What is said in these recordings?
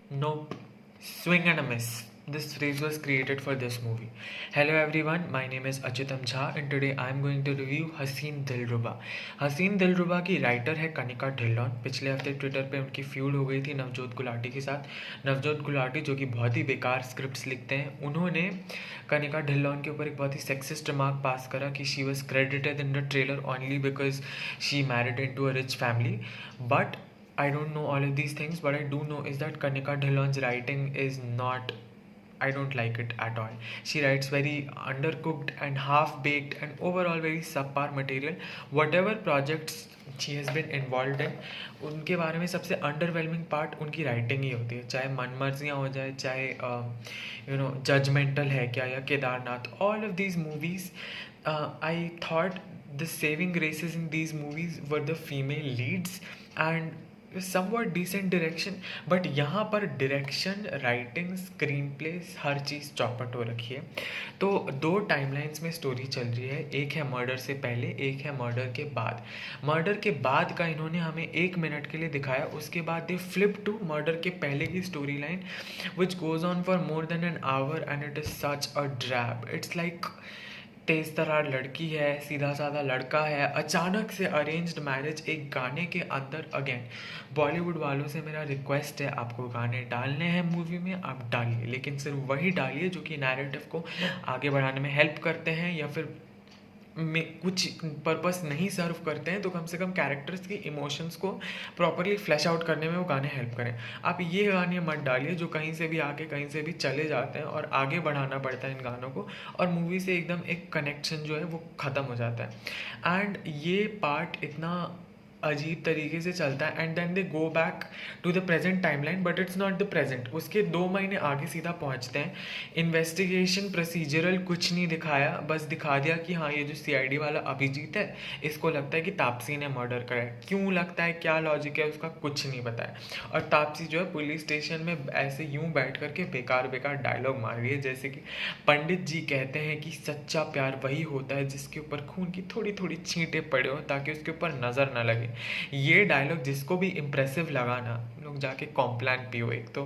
Nope. Swing and a miss. This phrase was created for this movie. Hello everyone, my name is Achutam Jha and today I am going to review हसीन दिलरुबा। हसीन दिलरुबा की writer है कनिका ढिल्लोन। पिछले हफ्ते Twitter पे उनकी feud हो गई थी नवजोत गुलाटी के साथ। नवजोत गुलाटी जो कि बहुत ही बेकार स्क्रिप्ट्स लिखते हैं, उन्होंने कनिका ढिल्लोन के ऊपर एक बहुत ही सेक्सिस्ट रिमार्क पास करा कि she was credited in the trailer only because she married into a rich family. But I don't know all of these things, but I do know is that Kanika Dhillon's writing is not. I don't like it at all. She writes very undercooked and half-baked and overall very subpar material. Whatever projects she has been involved in, उनके बारे में सबसे underwhelming part उनकी writing ही होती है। चाहे मनमर्जियाँ हो जाए, चाहे जजमेंटल है क्या, या Kedarnath, all of these movies I thought the saving graces in these movies were the female leads and somewhat decent direction. But यहाँ पर डायरेक्शन, राइटिंग, स्क्रीन प्ले, हर चीज़ चौपट हो रखी है। तो दो टाइमलाइंस में स्टोरी चल रही है, एक है मर्डर से पहले, एक है मर्डर के बाद। मर्डर के बाद का इन्होंने हमें 1 मिनट के लिए दिखाया, उसके बाद दे फ्लिप टू मर्डर के पहले की story line which goes on for more than an hour and it is such a drab. It's like तेज तरार लड़की है, सीधा साधा लड़का है, अचानक से अरेंज्ड मैरिज एक गाने के अंदर। अगेन बॉलीवुड वालों से मेरा रिक्वेस्ट है, आपको गाने डालने हैं मूवी में आप डालिए, लेकिन सिर्फ वही डालिए जो कि नैरेटिव को आगे बढ़ाने में हेल्प करते हैं, या फिर में कुछ पर्पस नहीं सर्व करते हैं तो कम से कम कैरेक्टर्स की इमोशंस को प्रॉपरली फ्लैश आउट करने में वो गाने हेल्प करें। आप ये गाने मत डालिए जो कहीं से भी आके कहीं से भी चले जाते हैं और आगे बढ़ाना पड़ता है इन गानों को, और मूवी से एकदम एक कनेक्शन जो है वो ख़त्म हो जाता है। एंड ये पार्ट इतना अजीब तरीके से चलता है and then they go back to the present timeline, but it's not the present. उसके 2 महीने आगे सीधा पहुंचते हैं। इन्वेस्टिगेशन प्रोसीजरल कुछ नहीं दिखाया, बस दिखा दिया कि हाँ ये जो सीआईडी वाला अभिजीत है, इसको लगता है कि तापसी ने मर्डर करा है। क्यों लगता है, क्या लॉजिक है उसका, कुछ नहीं बताया। और तापसी जो है पुलिस स्टेशन में ऐसे यूं बैठ करके बेकार बेकार डायलॉग मार रही है, जैसे कि पंडित जी कहते हैं कि सच्चा प्यार वही होता है जिसके ऊपर खून की थोड़ी थोड़ी छींटें पड़े हो ताकि उसके ऊपर नज़र ना लगे। ये डायलॉग जिसको भी इम्प्रेसिव लगा ना, लोग जाके कॉम्प्लान पियो एक तो।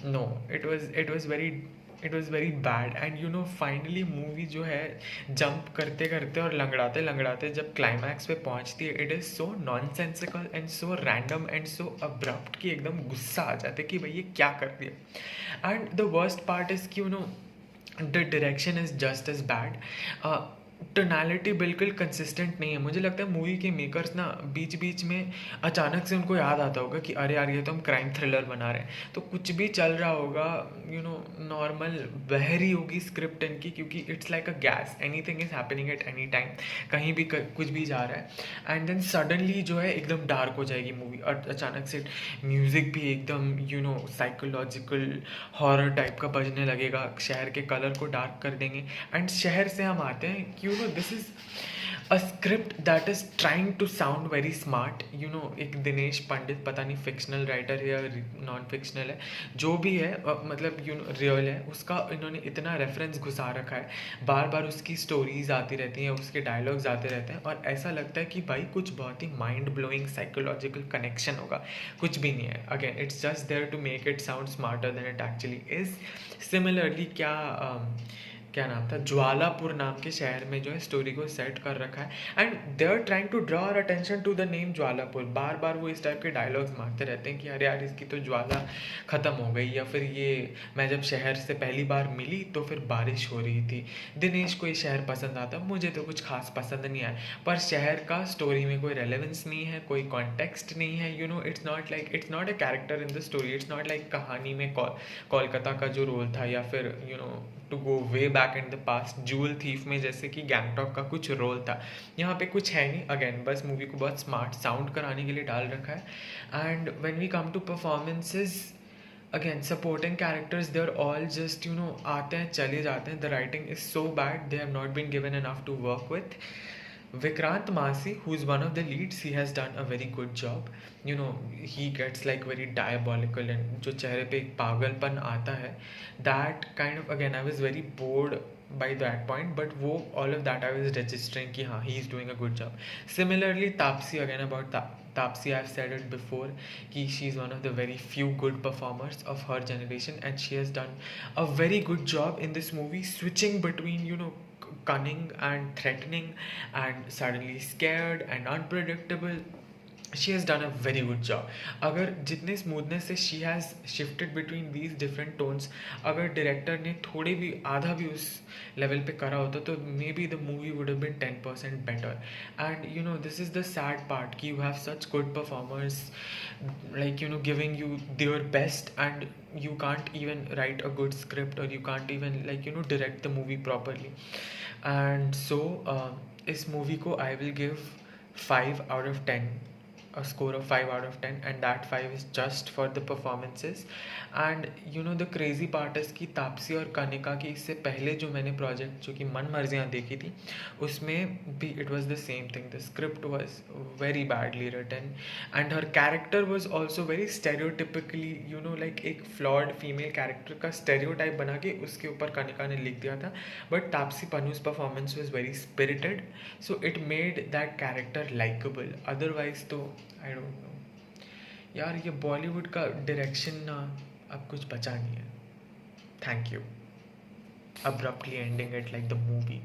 No, it was very bad. And finally movie जो है जंप करते करते और लंगड़ाते लंगड़ाते जब क्लाइमैक्स पे पहुंचती है, it is so nonsensical and so random and so abrupt कि एकदम गुस्सा आ जाता है कि भाई ये क्या कर दिया। And the worst part is कि the direction is just as bad. Tonality बिल्कुल कंसिस्टेंट नहीं है। मुझे लगता है मूवी के मेकर्स ना बीच बीच में अचानक से उनको याद आता होगा कि अरे यार ये तो हम क्राइम थ्रिलर बना रहे हैं, तो कुछ भी चल रहा होगा, नॉर्मल बहरी होगी स्क्रिप्ट इनकी, क्योंकि it's like a gas, anything is happening at any time, कहीं भी कुछ भी जा रहा है। एंड देन सडनली जो है एकदम डार्क हो जाएगी मूवी, और अचानक से म्यूज़िक भी एकदम साइकोलॉजिकल हॉरर टाइप का बजने लगेगा, शहर के कलर को डार्क कर देंगे। एंड शहर से हम आते हैं कि this is a script that is trying to sound very smart। एक दिनेश पंडित, पता नहीं फिक्शनल राइटर है या नॉन फिक्शनल है, जो भी है, मतलब रियल है, उसका इन्होंने इतना रेफरेंस घुसा रखा है, बार बार उसकी स्टोरीज आती रहती हैं, उसके डायलॉग्स आते रहते हैं, और ऐसा लगता है कि भाई कुछ बहुत ही माइंड ब्लोइंग साइकोलॉजिकल कनेक्शन होगा, कुछ भी नहीं है। Again it's just there to make it sound smarter than it actually is. Similarly क्या नाम था, ज्वालापुर नाम के शहर में जो है स्टोरी को सेट कर रखा है, and they are trying to draw our attention to the name Jwalapur. बार बार वो इस टाइप के डायलॉग्स मारते रहते हैं कि अरे यार इसकी तो ज्वाला ख़त्म हो गई, या फिर ये मैं जब शहर से पहली बार मिली तो फिर बारिश हो रही थी। दिनेश को ये शहर पसंद आता, मुझे तो कुछ खास पसंद नहीं आया, पर शहर का स्टोरी में कोई रेलेवेंस नहीं है, कोई कॉन्टेक्स्ट नहीं है। It's not a character in the story. It's not like कहानी में कोलकाता का जो रोल था, या फिर to go way back in the past jewel thief में जैसे कि गैंगटॉक का कुछ रोल था, यहाँ पे कुछ है नहीं। अगेन बस मूवी को बहुत स्मार्ट साउंड कराने के लिए डाल रखा है। And when we come to performances, again supporting characters they are all just आते हैं चले जाते हैं। The writing is so bad, they have not been given enough to work with. Vikrant Masi, who is one of the leads, he has done a very good job. He gets like very diabolical, and जो चेहरे पे एक पागलपन आता है, that kind of, again I was very bored by that point, but all of that I was registering कि हाँ he is doing a good job. Similarly Taapsee, again about Tapsi, I've said it before, she's one of the very few good performers of her generation, and she has done a very good job in this movie, switching between, cunning and threatening, and suddenly scared and unpredictable. She has done a very good job. अगर जितने smoothness से she has shifted between these different tones, अगर director ने थोड़े भी आधा भी उस लेवल पे करा होता तो maybe the movie would have been 10% better. And this is the sad part कि you have such good performers, like giving you their best, and you can't even write a good script, or you can't even direct the movie properly. And so इस movie को I will give 5 out of 10, a score of 5 out of 10, and that 5 is just for the performances. And the crazy part is कि तापसी और कनिका की इससे पहले जो मैंने project जो कि मन मर्जियाँ देखी थी, उसमें भी it was the same thing. The script was very badly written, and her character was also very stereotypically, like एक flawed female character का stereotype बना के उसके ऊपर कनिका ने लिख दिया था. But Tapsi Pannu's performance was very spirited, so it made that character likable. Otherwise तो I don't know यार, ये बॉलीवुड का डायरेक्शन ना अब कुछ बचा नहीं है. Thank you. Abruptly ending it like the movie.